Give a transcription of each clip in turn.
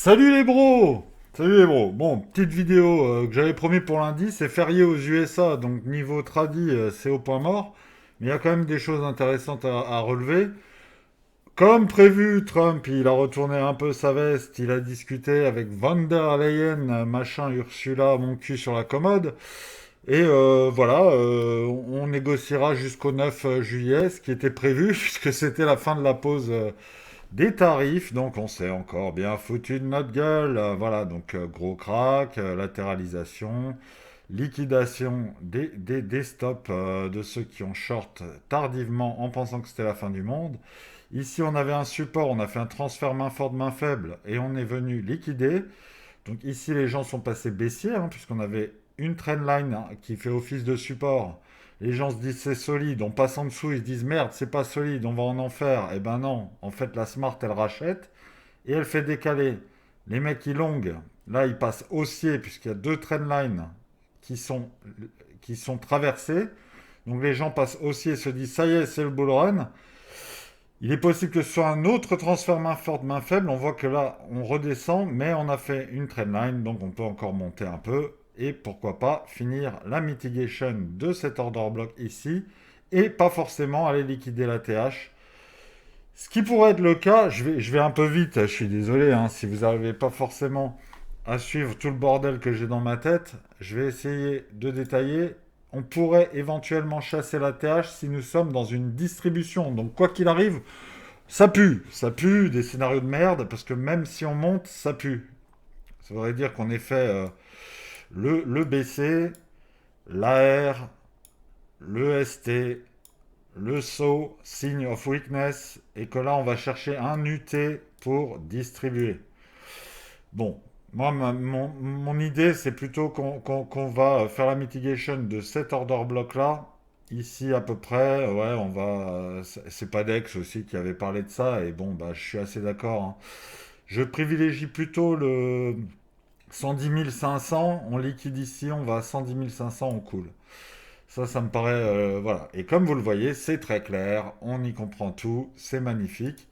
Salut les bros! Salut les bros. Bon, petite vidéo que j'avais promis pour lundi, c'est férié aux USA, donc niveau tradi, c'est au point mort. Mais il y a quand même des choses intéressantes à relever. Comme prévu, Trump, il a retourné un peu sa veste, il a discuté avec Van der Leyen, machin Ursula, mon cul sur la commode. Et voilà, on négociera jusqu'au 9 juillet, ce qui était prévu, puisque c'était la fin de la pause des tarifs, donc on s'est encore bien foutu de notre gueule. Voilà, donc gros crack, latéralisation, liquidation des stops de ceux qui ont short tardivement en pensant que c'était la fin du monde. Ici, on avait un support, on a fait un transfert main forte, main faible, et on est venu liquider. Donc ici, les gens sont passés baissiers, hein, puisqu'on avait une trendline hein, qui fait office de support. Les gens se disent c'est solide, on passe en dessous, ils se disent merde, c'est pas solide, on va en enfer. Eh ben non, en fait la Smart elle rachète et elle fait décaler. Les mecs qui longuent, là ils passent haussier puisqu'il y a deux trendlines qui sont, qui sont traversées. Donc les gens passent haussier et se disent ça y est, c'est le bull run. Il est possible que ce soit un autre transfert main forte, main faible. On voit que là, on redescend, mais on a fait une trendline, donc on peut encore monter un peu. Et pourquoi pas finir la mitigation de cet order block ici, et pas forcément aller liquider la TH. Ce qui pourrait être le cas, je vais un peu vite, je suis désolé, hein, si vous n'arrivez pas forcément à suivre tout le bordel que j'ai dans ma tête, je vais essayer de détailler. On pourrait éventuellement chasser la TH si nous sommes dans une distribution. Donc quoi qu'il arrive, ça pue, des scénarios de merde, parce que même si on monte, ça pue. Ça voudrait dire qu'on ait fait le BC, l'AR, le ST, le SO, signe of weakness, et que là on va chercher un UT pour distribuer. Bon, moi mon idée c'est plutôt qu'on va faire la mitigation de cet order block là. Ici à peu près, ouais, on va. C'est pas Dex aussi qui avait parlé de ça, et bon, bah je suis assez d'accord, hein. Je privilégie plutôt le 110 500. On liquide ici, on va à 110 500, on coule. Ça me paraît. Voilà. Et comme vous le voyez, c'est très clair. On y comprend tout. C'est magnifique.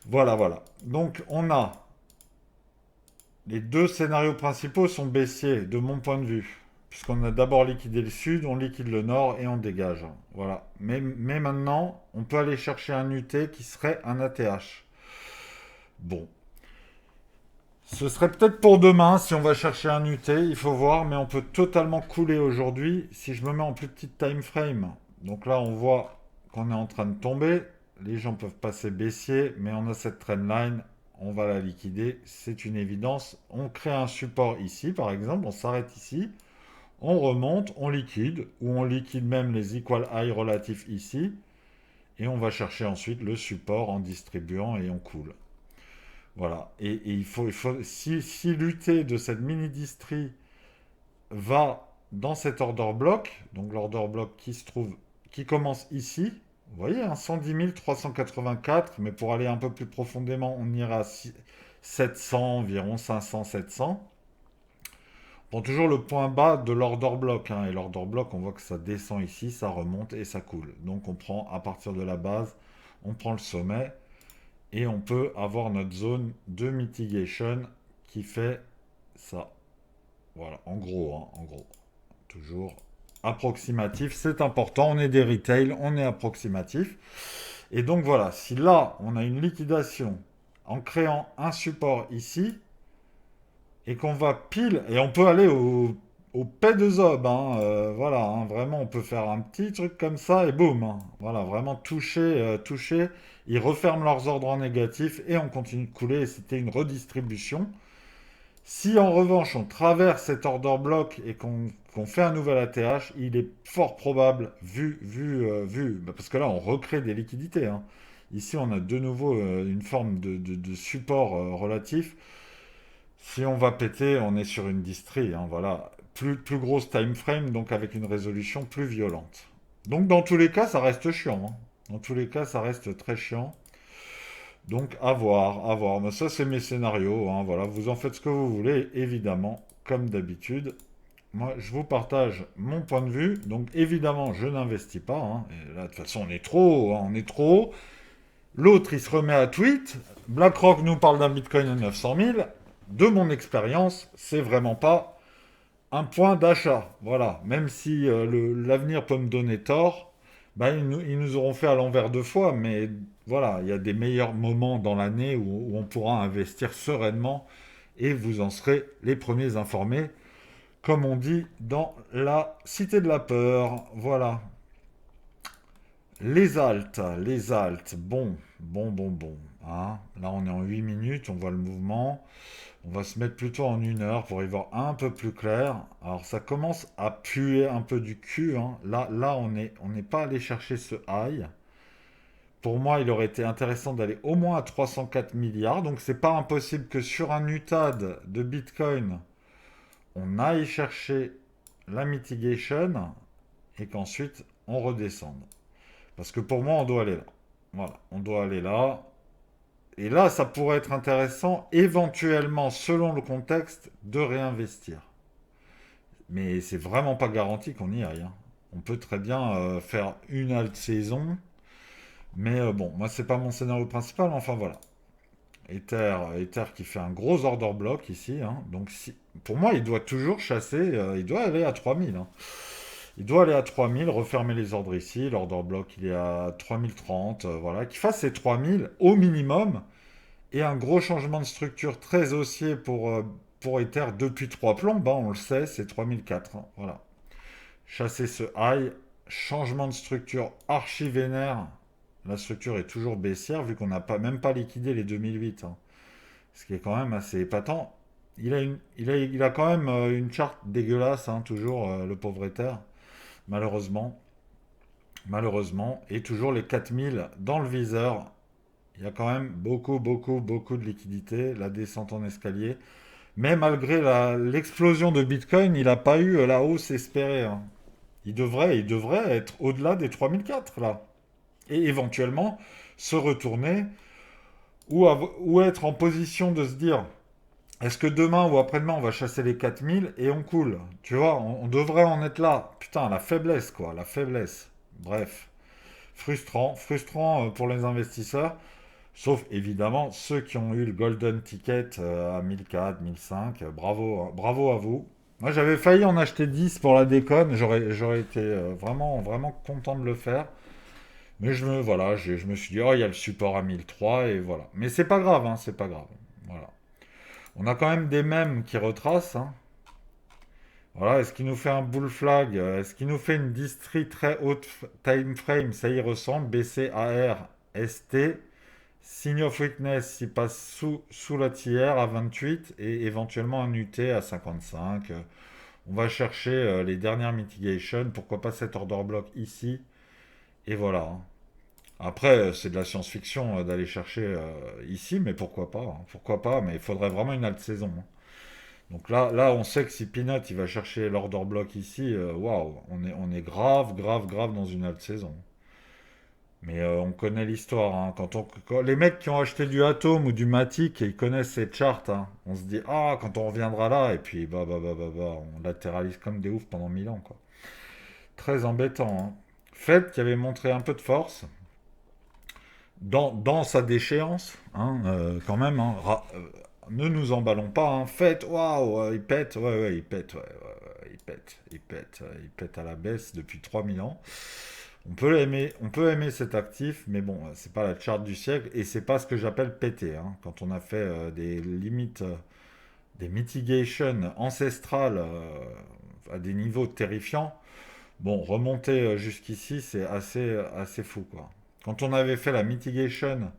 Voilà, voilà. Donc, on a. Les deux scénarios principaux sont baissiers, de mon point de vue. Puisqu'on a d'abord liquidé le sud, on liquide le nord et on dégage. Voilà. Mais maintenant, on peut aller chercher un UT qui serait un ATH. Bon, ce serait peut-être pour demain si on va chercher un UT, il faut voir, mais on peut totalement couler aujourd'hui si je me mets en plus petite time frame. Donc là, on voit qu'on est en train de tomber. Les gens peuvent passer baissier, mais on a cette trendline, on va la liquider, c'est une évidence. On crée un support ici, par exemple, on s'arrête ici, on remonte, on liquide, ou on liquide même les equal high relatifs ici, et on va chercher ensuite le support en distribuant et on coule. Voilà. Et si l'UT de cette mini-distrie va dans cet order block, donc l'order block qui se trouve, qui commence ici, vous voyez, hein, 110 384, mais pour aller un peu plus profondément, on ira à 700, environ 500, 700. On prend toujours le point bas de l'order block, hein, et l'order block, on voit que ça descend ici, ça remonte et ça coule. Donc on prend à partir de la base, on prend le sommet, et on peut avoir notre zone de mitigation qui fait ça. Voilà, en gros, hein, en gros. Toujours approximatif, c'est important. On est des retail, on est approximatif. Et donc voilà, si là, on a une liquidation en créant un support ici, et qu'on va pile, et on peut aller au paix de Zob, hein, voilà, hein, vraiment, on peut faire un petit truc comme ça, et boum, hein, voilà, vraiment toucher, toucher. Ils referment leurs ordres en négatif, et on continue de couler, et c'était une redistribution. Si en revanche on traverse cet order block et qu'on fait un nouvel ATH, il est fort probable, parce que là on recrée des liquidités, hein. Ici on a de nouveau une forme de support relatif. Si on va péter, on est sur une distrie, hein, voilà. Plus grosse time frame, donc avec une résolution plus violente. Donc dans tous les cas, ça reste chiant, hein. Dans tous les cas, ça reste très chiant. Donc à voir, à voir. Mais ça, c'est mes scénarios, hein, voilà. Vous en faites ce que vous voulez, évidemment, comme d'habitude. Moi, je vous partage mon point de vue. Donc évidemment, je n'investis pas, hein. Et là, de toute façon, on est trop, hein, on est trop haut. L'autre, il se remet à tweet. BlackRock nous parle d'un Bitcoin à 900 000. De mon expérience, c'est vraiment pas un point d'achat. Voilà. Même si l'avenir peut me donner tort, bah, ils nous auront fait à l'envers deux fois. Mais voilà, il y a des meilleurs moments dans l'année où on pourra investir sereinement et vous en serez les premiers informés, comme on dit dans la cité de la peur. Voilà. Les haltes, bon. Hein. Là, on est en 8 minutes, on voit le mouvement. On va se mettre plutôt en 1 heure pour y voir un peu plus clair. Alors, ça commence à puer un peu du cul. Hein. Là, on n'est pas allé chercher ce high. Pour moi, il aurait été intéressant d'aller au moins à 304 milliards. Donc, c'est pas impossible que sur un UTAD de Bitcoin, on aille chercher la mitigation et qu'ensuite on redescende. Parce que pour moi, on doit aller là. Voilà, on doit aller là. Et là, ça pourrait être intéressant, éventuellement, selon le contexte, de réinvestir. Mais c'est vraiment pas garanti qu'on y aille. Hein. On peut très bien faire une halte saison. Mais bon, moi, c'est pas mon scénario principal. Enfin, voilà. Ether qui fait un gros order block ici. Hein. Donc, pour moi, il doit toujours chasser. Il doit aller à 3000. Hein. Il doit aller à 3000, refermer les ordres ici. L'order block, il est à 3030. Voilà. Qu'il fasse ses 3000 au minimum. Et un gros changement de structure très haussier pour Ether depuis 3 plombes. Hein, on le sait, c'est 3004. Hein. Voilà. Chasser ce high. Changement de structure archi vénère. La structure est toujours baissière vu qu'on n'a pas, même pas liquidé les 2008. Hein. Ce qui est quand même assez épatant. Il a quand même une charte dégueulasse, hein, toujours, le pauvre Ether, malheureusement. Malheureusement. Et toujours les 4000 dans le viseur. Il y a quand même beaucoup de liquidités. La descente en escalier. Mais malgré l'explosion de Bitcoin, il n'a pas eu la hausse espérée. Hein. Il devrait être au-delà des 3004 là. Et éventuellement se retourner ou être en position de se dire est-ce que demain ou après-demain on va chasser les 4000 et on coule. Tu vois, on devrait en être là. Putain, la faiblesse quoi, la faiblesse. Bref, frustrant pour les investisseurs. Sauf évidemment ceux qui ont eu le golden ticket à 1004, 1005. Bravo, hein, bravo à vous. Moi j'avais failli en acheter 10 pour la déconne. J'aurais été vraiment content de le faire. Mais je me suis dit, oh, il y a le support à 1003 et voilà. Mais c'est pas grave, hein, c'est pas grave. Voilà. On a quand même des mèmes qui retracent. Hein. Voilà, est-ce qu'il nous fait un bull flag? Est-ce qu'il nous fait une distrie très haute time frame? Ça y ressemble. BCAR, ST. Sign of weakness, il passe sous la tiers à 28 et éventuellement un UT à 55. On va chercher les dernières mitigations. Pourquoi pas cet order block ici? Et voilà. Hein. Après, c'est de la science-fiction d'aller chercher ici, mais pourquoi pas? Hein. Pourquoi pas? Mais il faudrait vraiment une halte saison. Hein. Donc là, on sait que si Peanut il va chercher l'order block ici, waouh, on est grave dans une halte saison. Mais on connaît l'histoire. Hein. Quand les mecs qui ont acheté du Atom ou du Matic, ils connaissent ces charts. Hein. On se dit, ah, quand on reviendra là, et puis on latéralise comme des oufs pendant 1000 ans, quoi. Très embêtant. Hein. Fed qui avait montré un peu de force dans sa déchéance, hein, quand même. Hein. Ne nous emballons pas. Hein. Fed, waouh, il pète, ouais, il pète, il pète à la baisse depuis 3000 ans. On peut aimer cet actif, mais bon, c'est pas la charte du siècle et c'est pas ce que j'appelle péter. Hein. Quand on a fait des limites, des mitigations ancestrales à des niveaux terrifiants, bon, remonter jusqu'ici, c'est assez fou, quoi. Quand on avait fait la mitigation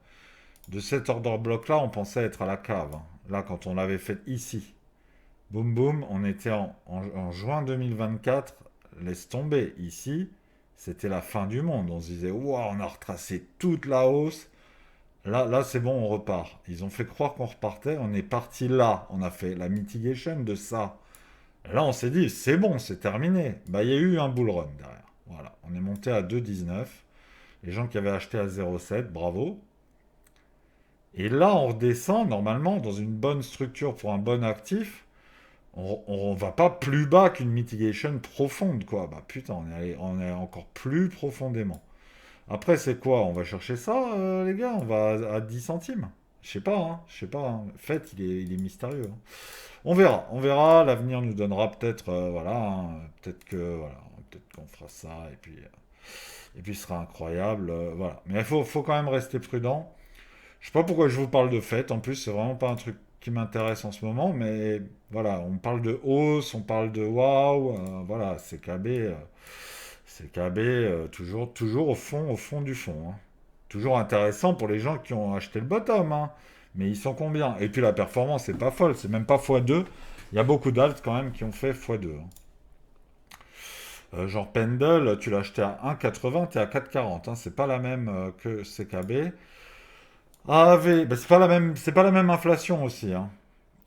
de cet order block-là, on pensait être à la cave. Hein. Là, quand on l'avait fait ici, boum boum, on était en juin 2024, laisse tomber ici. C'était la fin du monde. On se disait, waouh, on a retracé toute la hausse. Là, c'est bon, on repart. Ils ont fait croire qu'on repartait. On est parti là. On a fait la mitigation de ça. Là, on s'est dit, c'est bon, c'est terminé. Bah, il y a eu un bull run derrière. Voilà. On est monté à 2,19. Les gens qui avaient acheté à 0,7, bravo. Et là, on redescend normalement dans une bonne structure pour un bon actif. On va pas plus bas qu'une mitigation profonde, quoi. Bah putain, on est encore plus profondément. Après, c'est quoi? On va chercher ça, les gars? On va à 10 centimes? Je sais pas, hein. Je sais pas, hein. Le fait, il est mystérieux, hein. On verra, on verra. L'avenir nous donnera peut-être, voilà, hein, peut-être que, voilà, peut-être qu'on fera ça et puis ce sera incroyable, voilà. Mais il faut quand même rester prudent. Je sais pas pourquoi je vous parle de fête. En plus, c'est vraiment pas un truc qui m'intéresse en ce moment, mais voilà, on parle de hausse, on parle de waouh, voilà, CKB, toujours au fond du fond, hein. Toujours intéressant pour les gens qui ont acheté le bottom, hein. Mais ils sont combien? Et puis la performance, c'est pas folle, c'est même pas x2. Il y a beaucoup d'alts quand même qui ont fait x2, hein. Genre Pendle, tu l'as acheté à 1,80, t'es à 4,40, hein. C'est pas la même que CKB. AAV, ben c'est pas la même inflation aussi, hein.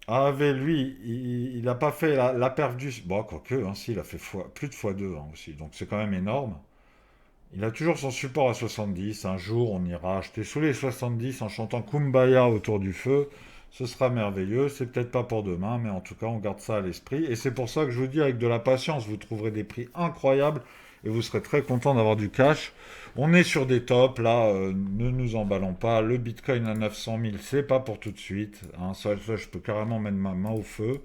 AAV, lui, il a pas fait la perf du... Bon, quoique, hein, si, il a fait plus de x2 hein, aussi, donc c'est quand même énorme. Il a toujours son support à 70. Un jour, on ira acheter sous les 70 en chantant Kumbaya autour du feu. Ce sera merveilleux. C'est peut-être pas pour demain, mais en tout cas, on garde ça à l'esprit. Et c'est pour ça que je vous dis, avec de la patience, vous trouverez des prix incroyables et vous serez très content d'avoir du cash. On est sur des tops, là, ne nous emballons pas. Le Bitcoin à 900 000, c'est pas pour tout de suite, hein. Ça, je peux carrément mettre ma main au feu.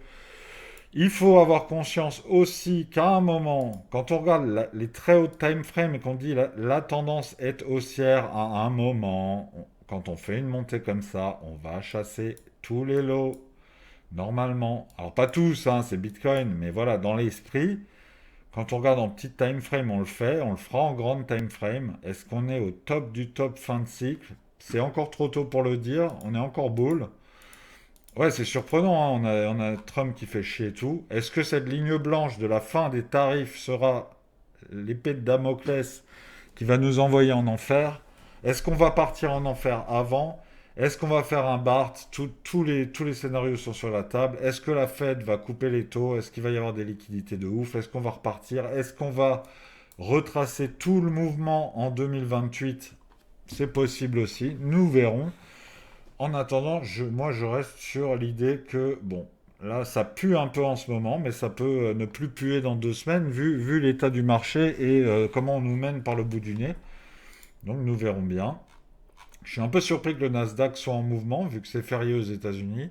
Il faut avoir conscience aussi qu'à un moment, quand on regarde les très hauts time frames et qu'on dit la tendance est haussière à un moment, quand on fait une montée comme ça, on va chasser tous les lots, normalement. Alors pas tous, hein, c'est Bitcoin, mais voilà, dans l'esprit, quand on regarde en petit time frame, on le fait, on le fera en grande time frame. Est-ce qu'on est au top du top fin de cycle? C'est encore trop tôt pour le dire, on est encore bull. Ouais, c'est surprenant, hein. On a Trump qui fait chier et tout. Est-ce que cette ligne blanche de la fin des tarifs sera l'épée de Damoclès qui va nous envoyer en enfer? Est-ce qu'on va partir en enfer avant? Est-ce qu'on va faire un BART? Tous les scénarios sont sur la table. Est-ce que la Fed va couper les taux? Est-ce qu'il va y avoir des liquidités de ouf? Est-ce qu'on va repartir? Est-ce qu'on va retracer tout le mouvement en 2028? C'est possible aussi. Nous verrons. En attendant, moi je reste sur l'idée que, bon, là ça pue un peu en ce moment, mais ça peut ne plus puer dans 2 semaines, vu l'état du marché et comment on nous mène par le bout du nez. Donc nous verrons bien. Je suis un peu surpris que le Nasdaq soit en mouvement, vu que c'est férié aux États-Unis.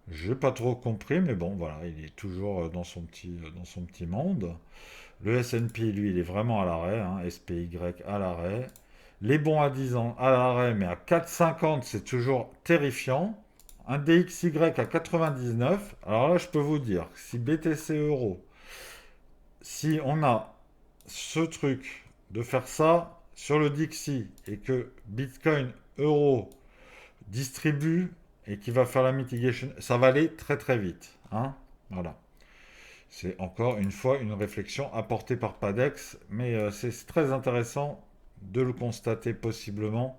J'ai pas trop compris, mais bon, voilà, il est toujours dans son petit monde. Le S&P, lui, il est vraiment à l'arrêt, hein, SPY à l'arrêt. Les bons à 10 ans à l'arrêt, mais à 4,50, c'est toujours terrifiant. Un DXY à 99. Alors là, je peux vous dire, si BTC Euro, si on a ce truc de faire ça sur le Dixie et que Bitcoin Euro distribue et qui va faire la mitigation, ça va aller très très vite, hein. Voilà. C'est encore une fois une réflexion apportée par Padex, mais c'est très intéressant de le constater possiblement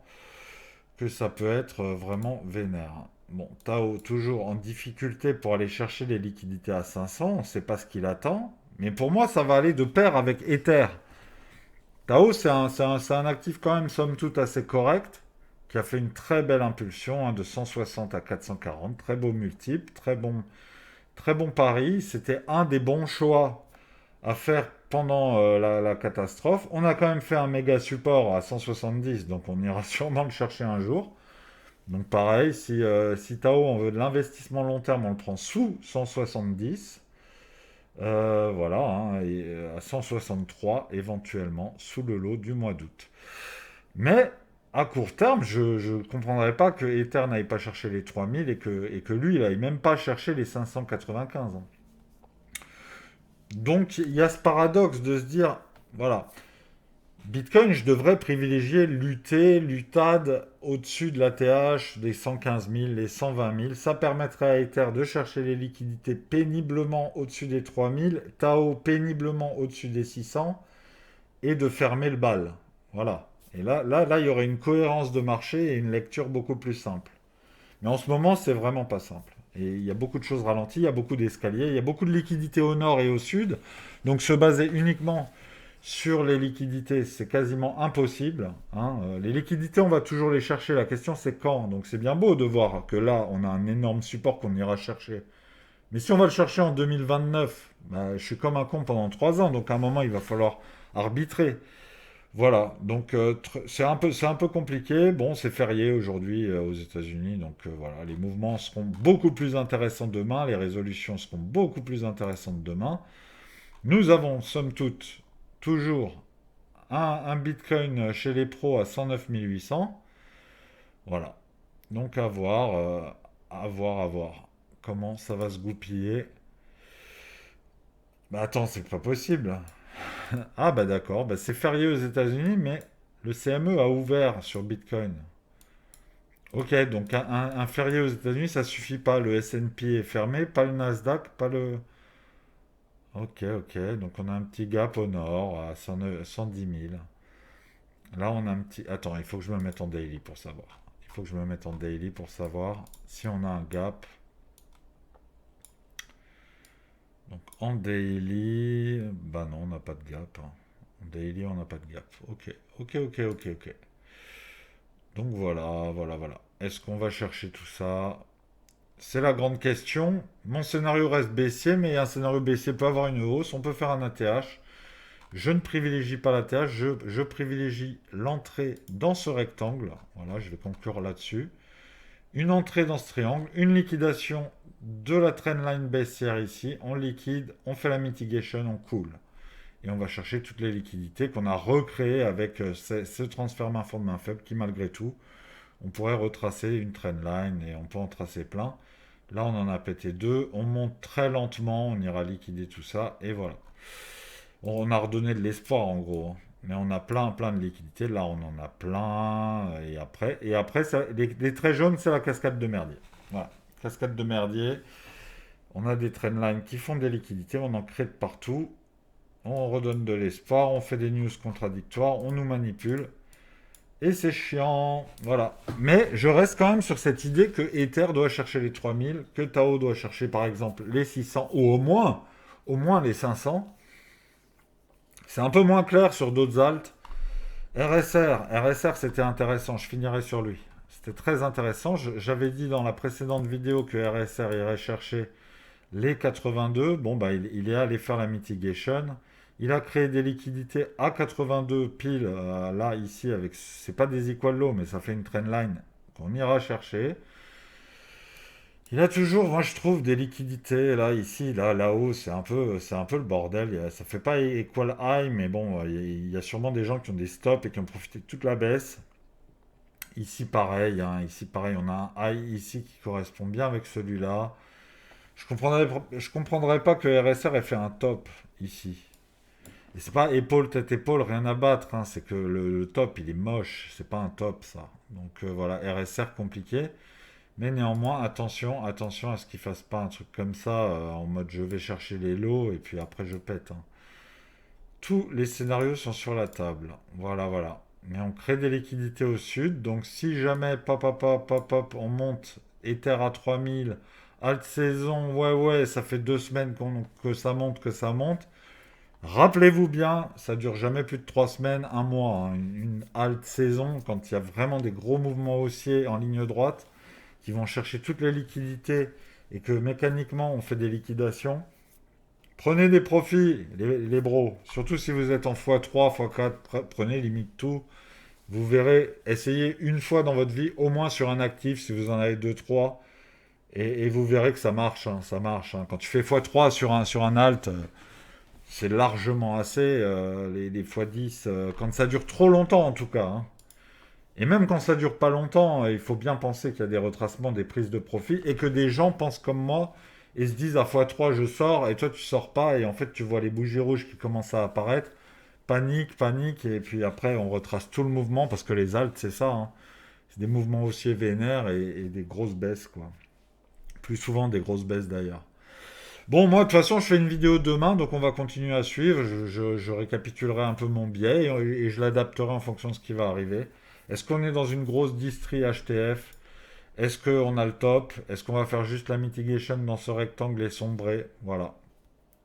que ça peut être vraiment vénère. Bon, Tao toujours en difficulté pour aller chercher les liquidités à 500, on ne sait pas ce qu'il attend, mais pour moi ça va aller de pair avec Ether. Tao c'est un actif quand même somme toute assez correct, qui a fait une très belle impulsion, hein, de 160 à 440, très beau multiple, très bon pari, c'était un des bons choix à faire pendant la catastrophe. On a quand même fait un méga support à 170, donc on ira sûrement le chercher un jour. Donc pareil, si Tao on veut de l'investissement long terme, on le prend sous 170. Voilà, hein, et à 163 éventuellement sous le lot du mois d'août. Mais à court terme, je ne comprendrais pas que Ether n'aille pas chercher les 3000 et que lui, il n'aille même pas chercher les 595, hein. Donc il y a ce paradoxe de se dire, voilà, Bitcoin, je devrais privilégier l'UTAD au-dessus de l'ATH, des 115 000, les 120 000. Ça permettrait à Ether de chercher les liquidités péniblement au-dessus des 3000, Tao péniblement au-dessus des 600 et de fermer le bal. Voilà. Et là, il y aurait une cohérence de marché et une lecture beaucoup plus simple. Mais en ce moment, c'est vraiment pas simple. Et il y a beaucoup de choses ralenties, il y a beaucoup d'escaliers, il y a beaucoup de liquidités au nord et au sud. Donc se baser uniquement sur les liquidités, c'est quasiment impossible, hein. Les liquidités, on va toujours les chercher. La question, c'est quand. Donc c'est bien beau de voir que là, on a un énorme support qu'on ira chercher. Mais si on va le chercher en 2029, bah, je suis comme un con pendant 3 ans. Donc à un moment, il va falloir arbitrer. Voilà, donc c'est un peu compliqué. Bon, c'est férié aujourd'hui aux États-Unis, donc voilà, les mouvements seront beaucoup plus intéressants demain, les résolutions seront beaucoup plus intéressantes demain. Nous avons, somme toute, toujours un Bitcoin chez les pros à 109 800. Voilà, donc à voir comment ça va se goupiller. Bah attends, c'est pas possible. Ah bah d'accord, bah c'est férié aux États-Unis, mais le CME a ouvert sur Bitcoin. Ok, donc un férié aux États-Unis, ça suffit pas. Le S&P est fermé, pas le Nasdaq, pas le. Ok, ok, donc on a un petit gap au nord à 110 000. Là, on a un petit. Attends, il faut que je me mette en daily pour savoir. Il faut que je me mette en daily pour savoir si on a un gap. Donc en daily, bah non, on n'a pas de gap, hein. En daily, on n'a pas de gap. Ok, ok, ok, ok, ok. Donc voilà, voilà, voilà. Est-ce qu'on va chercher tout ça? C'est la grande question. Mon scénario reste baissier, mais un scénario baissier peut avoir une hausse. On peut faire un ATH. Je ne privilégie pas l'ATH, je privilégie l'entrée dans ce rectangle. Voilà, je vais conclure là-dessus. Une entrée dans ce triangle, une liquidation de la trendline baissière ici. On liquide, on fait la mitigation, on cool. Et on va chercher toutes les liquidités qu'on a recréées avec ce transfert main fort de main faible qui, malgré tout, on pourrait retracer une trendline et on peut en tracer plein. Là, on en a pété deux. On monte très lentement. On ira liquider tout ça. Et voilà. On a redonné de l'espoir en gros, hein. Mais on a plein, plein de liquidités. Là, on en a plein. Et après les traits jaunes, c'est la cascade de merdier. Voilà. Cascade de merdier. On a des trendlines qui font des liquidités. On en crée de partout. On redonne de l'espoir. On fait des news contradictoires. On nous manipule. Et c'est chiant, voilà. Mais je reste quand même sur cette idée que Ether doit chercher les 3000, que Tao doit chercher par exemple les 600, ou au moins les 500. C'est un peu moins clair sur d'autres alts. RSR c'était intéressant, je finirai sur lui. C'était très intéressant. J'avais dit dans la précédente vidéo que RSR irait chercher les 82. Bon, bah, il est allé faire la mitigation. Il a créé des liquidités à 82 piles, là, ici, avec. C'est pas des equal low, mais ça fait une trendline qu'on ira chercher. Il a toujours, moi je trouve, des liquidités, là, ici, là, là-haut, c'est un peu le bordel. Ça fait pas equal high, mais bon, il y a sûrement des gens qui ont des stops et qui ont profité de toute la baisse. Ici, pareil, hein, ici, pareil, on a un high ici qui correspond bien avec celui-là. Je comprendrais pas que RSR ait fait un top ici. Et c'est pas épaule, tête, épaule, rien à battre, hein. C'est que le top, il est moche. C'est pas un top, ça. Donc voilà, RSR compliqué. Mais néanmoins, attention, attention à ce qu'il fasse pas un truc comme ça, en mode je vais chercher les lots et puis après je pète, hein. Tous les scénarios sont sur la table. Voilà, voilà. Mais on crée des liquidités au sud. Donc si jamais, pop, pop, pop, pop, pop, on monte Ether à 3000, halte saison, ouais, ouais, ça fait 2 semaines que ça monte, que ça monte. Rappelez-vous bien, ça dure jamais plus de 3 semaines, un mois, hein. Une halte saison, quand il y a vraiment des gros mouvements haussiers en ligne droite, qui vont chercher toutes les liquidités et que mécaniquement on fait des liquidations, prenez des profits, les bros. Surtout si vous êtes en x3, x4, prenez limite tout. Vous verrez, essayez une fois dans votre vie, au moins sur un actif, si vous en avez deux, trois, et vous verrez que ça marche, hein, ça marche, hein. Quand tu fais x3 sur un alt, c'est largement assez, les x10, quand ça dure trop longtemps en tout cas, hein. Et même quand ça dure pas longtemps, il faut bien penser qu'il y a des retracements, des prises de profit, et que des gens pensent comme moi et se disent à x3 je sors, et toi tu sors pas, et en fait tu vois les bougies rouges qui commencent à apparaître, panique, panique, et puis après on retrace tout le mouvement, parce que les alts c'est ça, hein. C'est des mouvements haussiers vénères et des grosses baisses, quoi. Plus souvent des grosses baisses d'ailleurs. Bon, moi, de toute façon, je fais une vidéo demain, donc on va continuer à suivre. Je récapitulerai un peu mon biais et je l'adapterai en fonction de ce qui va arriver. Est-ce qu'on est dans une grosse distrie HTF? Est-ce qu'on a le top? Est-ce qu'on va faire juste la mitigation dans ce rectangle et sombrer? Voilà.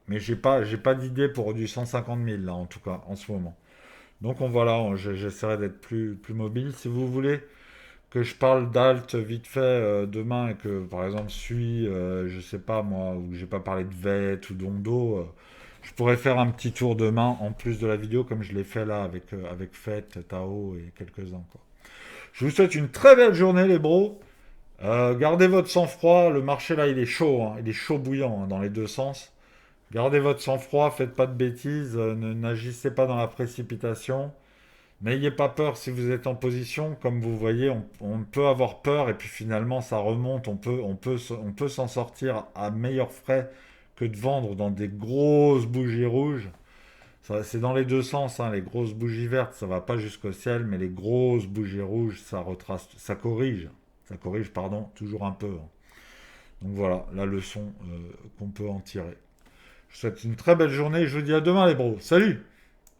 Mais j'ai pas d'idée pour du 150 000 là, en tout cas, en ce moment. Donc voilà, j'essaierai d'être plus mobile. Si vous voulez que je parle d'alt vite fait demain et que par exemple je sais pas moi, ou j'ai pas parlé de VET ou d'Ondo, Je pourrais faire un petit tour demain en plus de la vidéo comme je l'ai fait là avec Fête, Tao et quelques-uns, quoi. Je vous souhaite une très belle journée les bros. Gardez votre sang-froid. Le marché là il est chaud, hein. Il est chaud bouillant hein, dans les deux sens. Gardez votre sang-froid, faites pas de bêtises, n'agissez pas dans la précipitation. N'ayez pas peur si vous êtes en position. Comme vous voyez, on peut avoir peur et puis finalement ça remonte. On peut s'en sortir à meilleurs frais que de vendre dans des grosses bougies rouges. C'est dans les deux sens, hein. Les grosses bougies vertes, ça va pas jusqu'au ciel, mais les grosses bougies rouges, ça retrace, ça corrige, pardon, toujours un peu, hein. Donc voilà, la leçon qu'on peut en tirer. Je vous souhaite une très belle journée. Je vous dis à demain les bros. Salut!